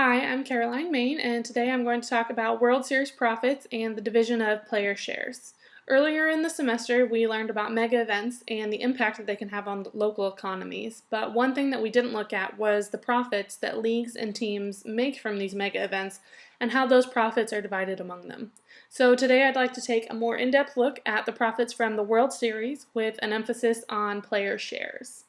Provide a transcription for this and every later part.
Hi, I'm Caroline Main, and today I'm going to talk about World Series profits and the division of player shares. Earlier in the semester, we learned about mega events and the impact that they can have on local economies, but one thing that we didn't look at was the profits that leagues and teams make from these mega events and how those profits are divided among them. So today I'd like to take a more in-depth look at the profits from the World Series with an emphasis on player shares.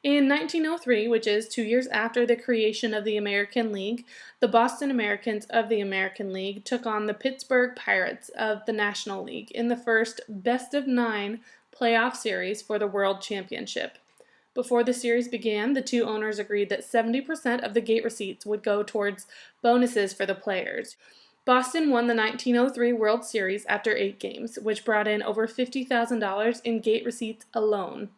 In 1903, which is 2 years after the creation of the American League, the Boston Americans of the American League took on the Pittsburgh Pirates of the National League in the first best-of-9 playoff series for the World Championship. Before the series began, the two owners agreed that 70% of the gate receipts would go towards bonuses for the players. Boston won the 1903 World Series after 8 games, which brought in over $50,000 in gate receipts alone.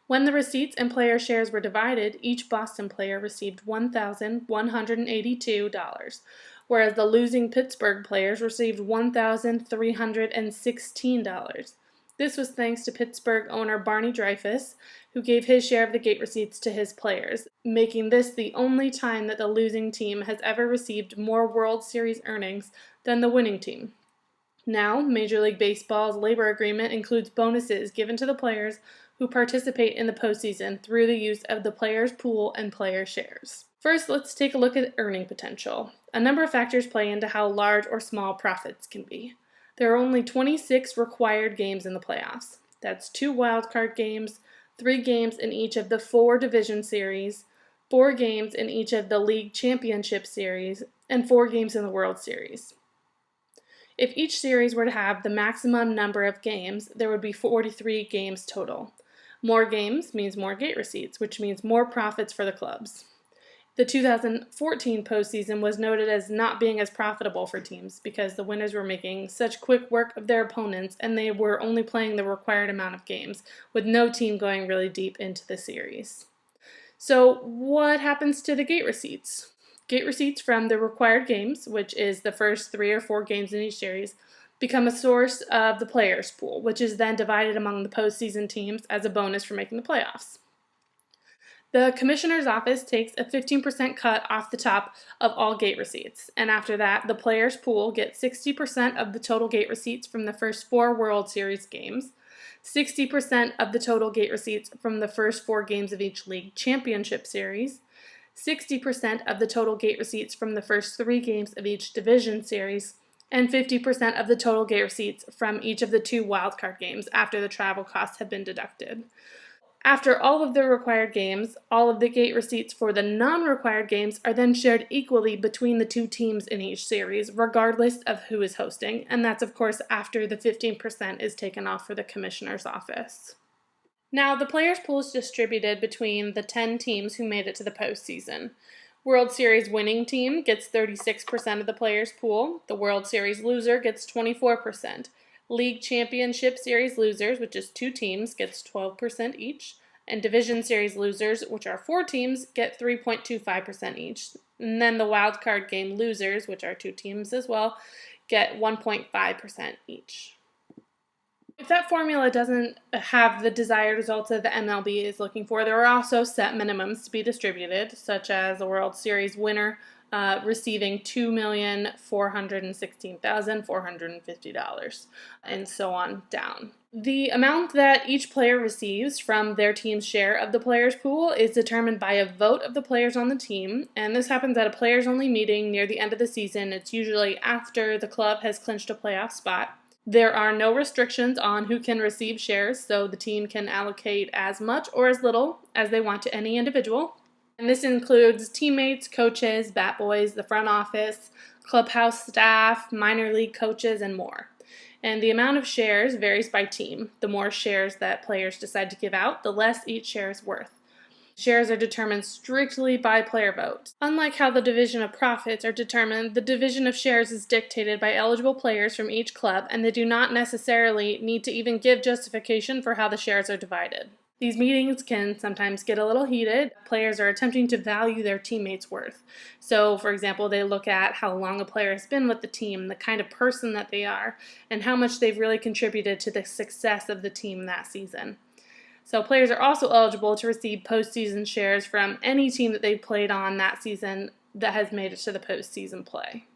When the receipts and player shares were divided, each Boston player received $1,182, whereas the losing Pittsburgh players received $1,316. This was thanks to Pittsburgh owner Barney Dreyfuss, who gave his share of the gate receipts to his players, making this the only time that the losing team has ever received more World Series earnings than the winning team. Now, Major League Baseball's labor agreement includes bonuses given to the players who participate in the postseason through the use of the players' pool and player shares. First, let's take a look at earning potential. A number of factors play into how large or small profits can be. There are only 26 required games in the playoffs. That's 2 wildcard games, 3 games in each of the 4 division series, 4 games in each of the league championship series, and 4 games in the World Series. If each series were to have the maximum number of games, there would be 43 games total. More games means more gate receipts, which means more profits for the clubs. The 2014 postseason was noted as not being as profitable for teams because the winners were making such quick work of their opponents and they were only playing the required amount of games, with no team going really deep into the series. So what happens to the gate receipts? Gate receipts from the required games, which is the first 3 or 4 games in each series, become a source of the players' pool, which is then divided among the postseason teams as a bonus for making the playoffs. The commissioner's office takes a 15% cut off the top of all gate receipts, and after that, the players' pool gets 60% of the total gate receipts from the first 4 World Series games, 60% of the total gate receipts from the first 4 games of each league championship series, 60% of the total gate receipts from the first 3 games of each division series, and 50% of the total gate receipts from each of the 2 wildcard games after the travel costs have been deducted. After all of the required games, all of the gate receipts for the non-required games are then shared equally between the 2 teams in each series, regardless of who is hosting, and that's of course after the 15% is taken off for the commissioner's office. Now, the players' pool is distributed between the 10 teams who made it to the postseason. World Series winning team gets 36% of the players' pool. The World Series loser gets 24%. League Championship Series losers, which is 2 teams, gets 12% each. And Division Series losers, which are 4 teams, get 3.25% each. And then the Wild Card Game losers, which are 2 teams as well, get 1.5% each. If that formula doesn't have the desired results that the MLB is looking for, there are also set minimums to be distributed, such as the World Series winner receiving $2,416,450, and so on down. The amount that each player receives from their team's share of the players' pool is determined by a vote of the players on the team, and this happens at a players-only meeting near the end of the season. It's usually after the club has clinched a playoff spot. There are no restrictions on who can receive shares, so the team can allocate as much or as little as they want to any individual. And this includes teammates, coaches, bat boys, the front office, clubhouse staff, minor league coaches, and more. And the amount of shares varies by team. The more shares that players decide to give out, the less each share is worth. Shares are determined strictly by player vote. Unlike how the division of profits are determined, the division of shares is dictated by eligible players from each club, and they do not necessarily need to even give justification for how the shares are divided. These meetings can sometimes get a little heated. Players are attempting to value their teammates' worth. So, for example, they look at how long a player has been with the team, the kind of person that they are, and how much they've really contributed to the success of the team that season. So players are also eligible to receive postseason shares from any team that they played on that season that has made it to the postseason play.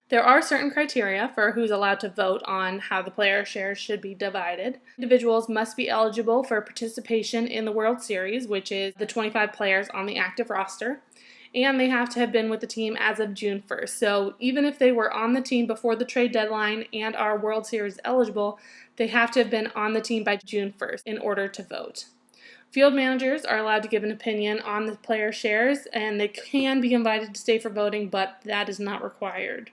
There are certain criteria for who's allowed to vote on how the player shares should be divided. Individuals must be eligible for participation in the World Series, which is the 25 players on the active roster, and they have to have been with the team as of June 1st. So even if they were on the team before the trade deadline and are World Series eligible, they have to have been on the team by June 1st in order to vote. Field managers are allowed to give an opinion on the player shares, and they can be invited to stay for voting, but that is not required.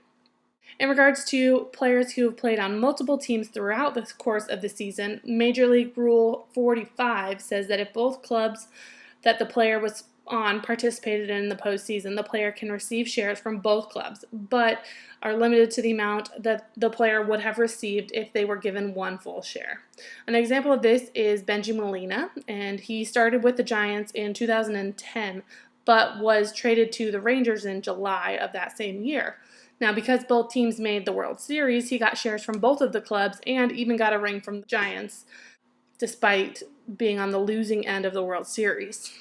In regards to players who have played on multiple teams throughout the course of the season, Major League Rule 45 says that if both clubs that the player was on participated in the postseason, the player can receive shares from both clubs, but are limited to the amount that the player would have received if they were given one full share. An example of this is Benji Molina, and he started with the Giants in 2010, but was traded to the Rangers in July of that same year. Now, because both teams made the World Series, he got shares from both of the clubs and even got a ring from the Giants, despite being on the losing end of the World Series.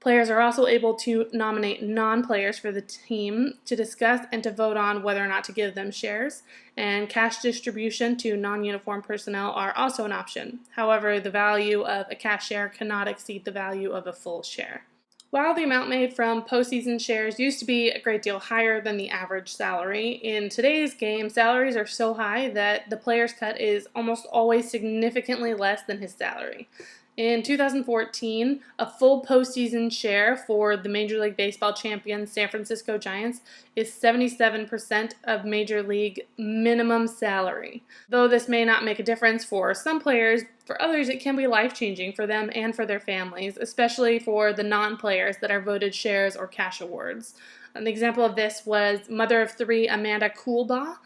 Players are also able to nominate non-players for the team to discuss and to vote on whether or not to give them shares, and cash distribution to non-uniform personnel are also an option. However, the value of a cash share cannot exceed the value of a full share. While the amount made from postseason shares used to be a great deal higher than the average salary, in today's game, salaries are so high that the player's cut is almost always significantly less than his salary. In 2014, a full postseason share for the Major League Baseball champion San Francisco Giants is 77% of Major League minimum salary. Though this may not make a difference for some players, for others it can be life-changing for them and for their families, especially for the non-players that are voted shares or cash awards. An example of this was mother of three Amanda Coolbaugh.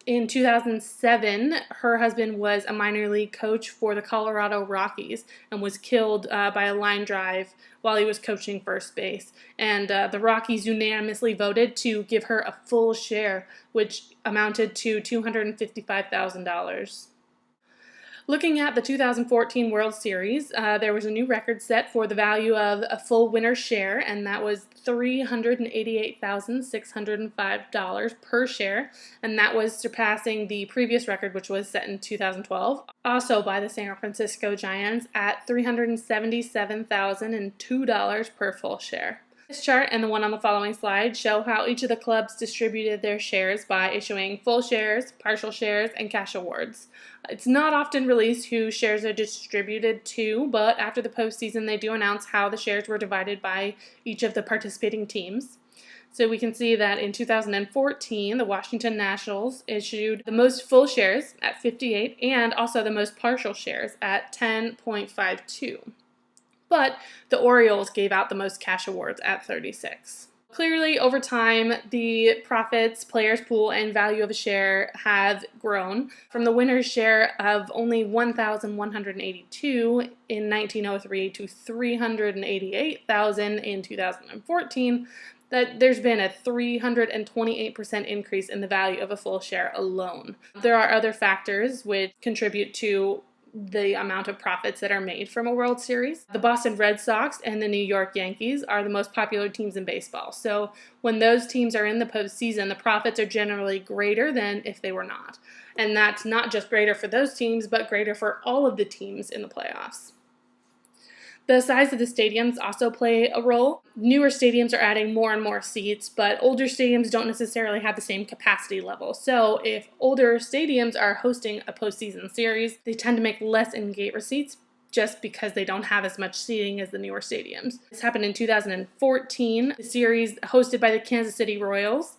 In 2007, her husband was a minor league coach for the Colorado Rockies and was killed by a line drive while he was coaching first base. And the Rockies unanimously voted to give her a full share, which amounted to $255,000. Looking at the 2014 World Series, there was a new record set for the value of a full winner's share, and that was $388,605 per share, and that was surpassing the previous record, which was set in 2012, also by the San Francisco Giants at $377,002 per full share. This chart and the one on the following slide show how each of the clubs distributed their shares by issuing full shares, partial shares, and cash awards. It's not often released who shares are distributed to, but after the postseason they do announce how the shares were divided by each of the participating teams. So we can see that in 2014, the Washington Nationals issued the most full shares at 58 and also the most partial shares at 10.52. But the Orioles gave out the most cash awards at 36. Clearly, over time, the profits, players' pool, and value of a share have grown from the winner's share of only $1,182 in 1903 to $388,000 in 2014, that there's been a 328% increase in the value of a full share alone. There are other factors which contribute to the amount of profits that are made from a World Series. The Boston Red Sox and the New York Yankees are the most popular teams in baseball. So when those teams are in the postseason, the profits are generally greater than if they were not. And that's not just greater for those teams, but greater for all of the teams in the playoffs. The size of the stadiums also play a role. Newer stadiums are adding more and more seats, but older stadiums don't necessarily have the same capacity level. So if older stadiums are hosting a postseason series, they tend to make less in-gate receipts just because they don't have as much seating as the newer stadiums. This happened in 2014, the series hosted by the Kansas City Royals.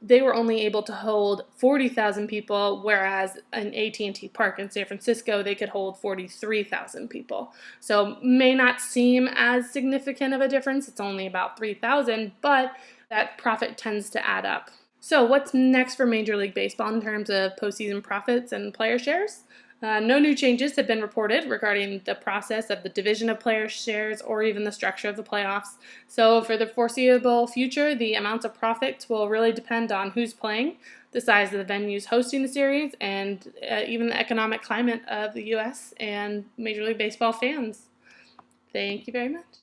They were only able to hold 40,000 people, whereas in AT&T Park in San Francisco, they could hold 43,000 people. So may not seem as significant of a difference. It's only about 3,000, but that profit tends to add up. So what's next for Major League Baseball in terms of postseason profits and player shares? No new changes have been reported regarding the process of the division of player shares or even the structure of the playoffs. So for the foreseeable future, the amounts of profits will really depend on who's playing, the size of the venues hosting the series, and even the economic climate of the U.S. and Major League Baseball fans. Thank you very much.